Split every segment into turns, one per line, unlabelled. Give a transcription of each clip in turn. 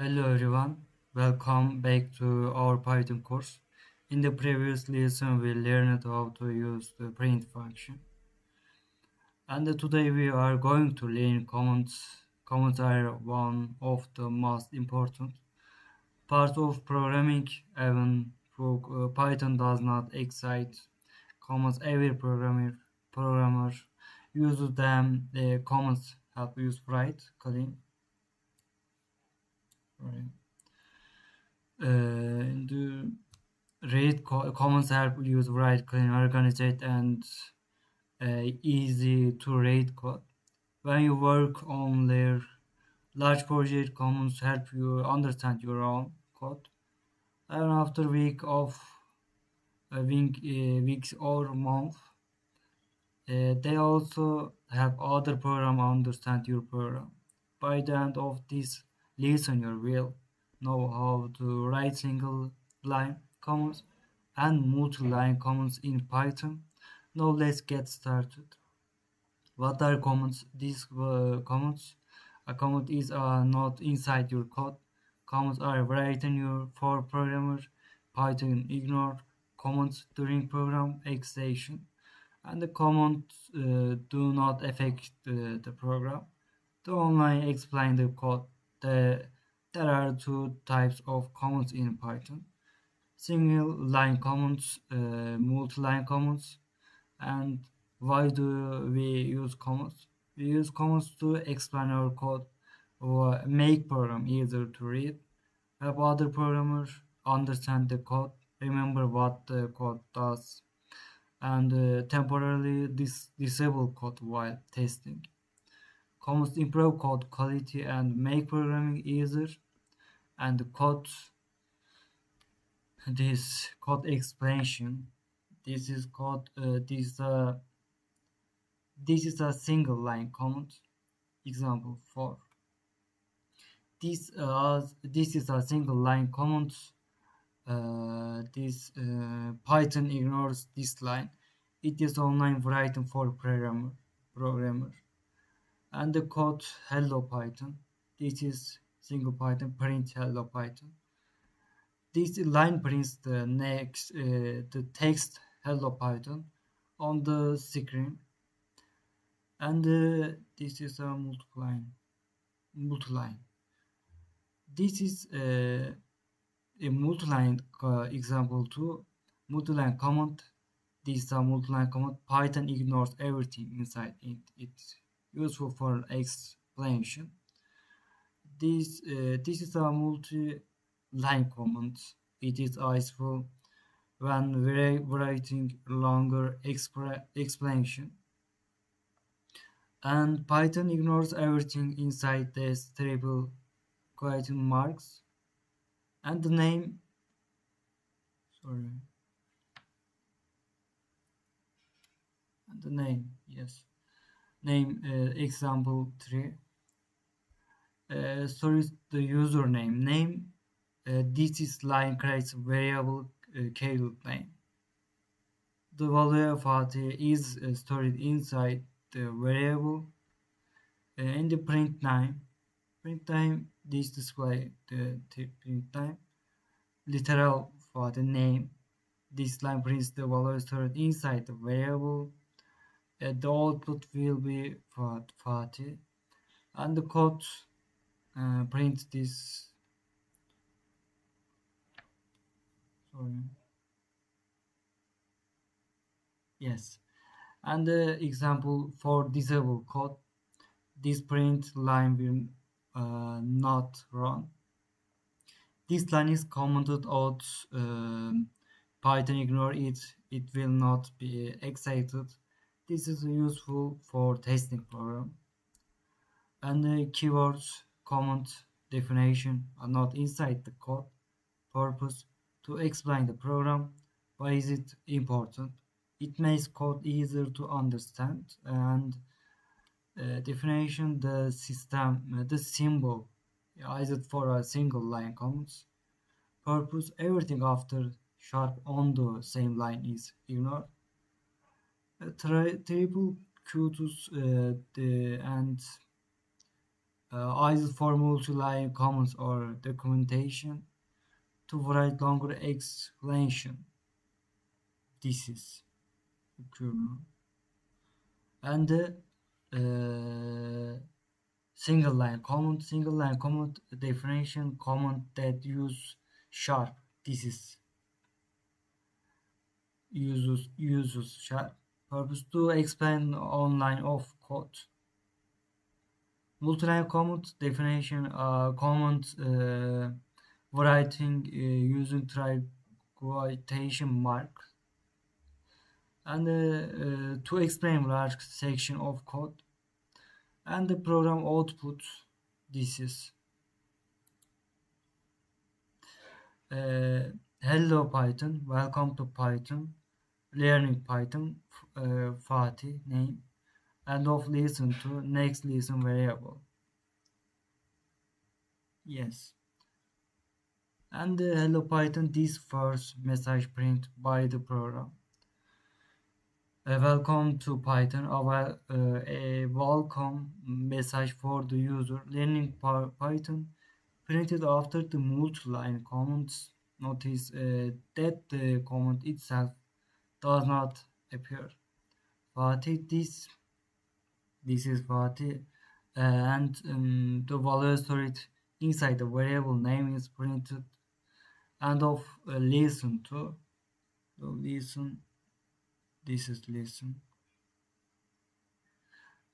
Hello everyone, welcome back to our Python course. In the previous lesson we learned how to use the print function. And today we are going to learn comments. Comments are one of the most important parts of programming. Even though Python does not excite comments, every programmer uses them. The comments help you write, clean, right? And read comments help you write clean, organized, and easy to read code. When you work on their large project, comments help you understand your own code. And after weeks or month, they also help other program understand your program. By the end of this lesson, you will know how to write single line comments and multi-line comments in Python. Now let's get started. What are comments? These comments. A comment is a note inside your code. Comments are written your for programmer. Python ignore comments during program execution, and the comments do not affect the program. To only explain the code, the, there are two types of comments in Python: single line comments, multi-line comments. And why do we use comments? We use comments to explain our code or make program easier to read, help other programmers understand the code, remember what the code does, and temporarily disable code while testing. Comments improve code quality and make programming easier. And the code, this code explanation, this is code. This is a single line comment. Example 4. This is a single line comment. This Python ignores this line. It is online writing for programmer. And the code hello Python. This is single Python print hello Python. This line prints the text hello Python on the screen. And this is a multi-line. This is a multi-line example to multi-line comment. This is a multi-line comment. Python ignores everything inside it. It's useful for explanation. This is a multi-line comment. It is useful when writing longer explanation. And Python ignores everything inside the triple question marks. And the name, sorry, and the name, yes, name example 3. Sorry, the username name. This is line creates variable keyword name. The value of Fatih is stored inside the variable. In the print time, this display the print time. Literal for the name. This line prints the value stored inside the variable. The output will be Fatih, and the code prints this. Sorry. Yes, and the example for disable code, this print line will not run. This line is commented out. Python ignore it. It will not be excited. This is useful for testing program. And the keywords comment definition are not inside the code. Purpose to explain the program. Why is it important? It makes code easier to understand. And definition, the system, the symbol is it for a single line comments. Purpose, everything after sharp on the same line is ignored. Triple quotes and Either for multi-line comments or documentation to write longer explanation. This is kernel. And the single line comment definition comment that use sharp. This is uses sharp purpose to explain online of code. Multi-line comment definition comment writing using quotation marks and to explain large section of code and the program output. This is uh, hello Python, welcome to Python, learning Python, Fatih name, end of listen to next listen variable. Yes. And hello Python, this first message print by the program. Welcome to Python, a welcome message for the user learning Python printed after the multi-line comments. Notice that the comment itself does not appear. Fatih, this is Fatih, and the value stored inside the variable name is printed. And of listen to the listen. This is listen.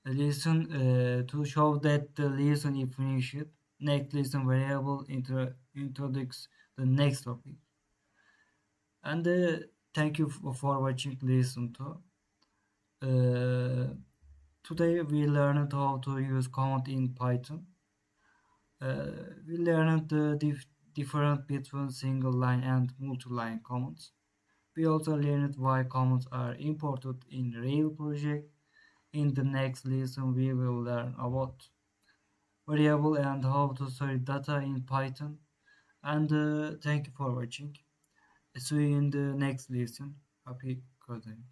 Listen to show that the listen is finished. Next listen variable introduces the next topic. And thank you for watching listen to. Today we learned how to use comment in Python. We learned the difference between single line and multi-line comments. We also learned why comments are important in real project. In the next lesson, we will learn about variable and how to store data in Python. And thank you for watching. See you in the next lesson. Happy coding.